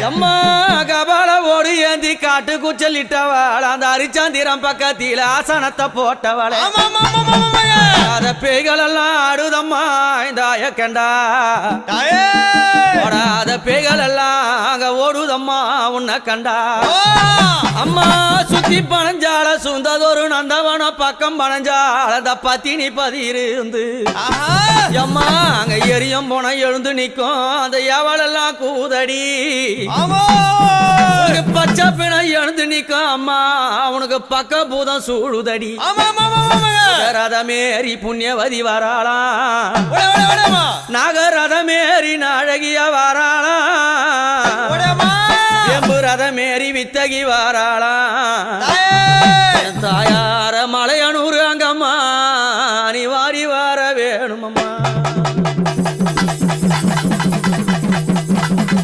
அம்மா கபால ஓடு ஏந்தி காட்டு குச்சலிட்டவள் அந்த அரிச்சந்திரம் பக்கத்தில ஆசனத்தை போட்டவள் அத பேய்கள் எல்லாம் ஆடுதம்மா இந்த கண்டா ஓடாத பேய்கள் எல்லாம் அங்க ஓடுதம்மா உன்னை கண்டா அம்மா சுத்தி பனஞ்சால சுந்ததொரு நந்தவன பக்கம் பனஞ்சால அந்த பத்தினி பதியிருந்து அம்மா அங்க எரியும் போன எழுந்து நிக்கும் அந்த எவளெல்லாம் கூதடி பச்சை பிணை எழுந்து நிக்கும் அம்மா அவனுக்கு பக்க பூதம் சூழுதடி ரதமேறி புண்ணியவதி வராளாம் நாகரதமேறி நாழகிய வராளாம் எம்பு ரதமேறி வித்தகி வராளாம் தாயார மலையனூர் அங்கம்மா நீ வாரி வர வேணுமம்மா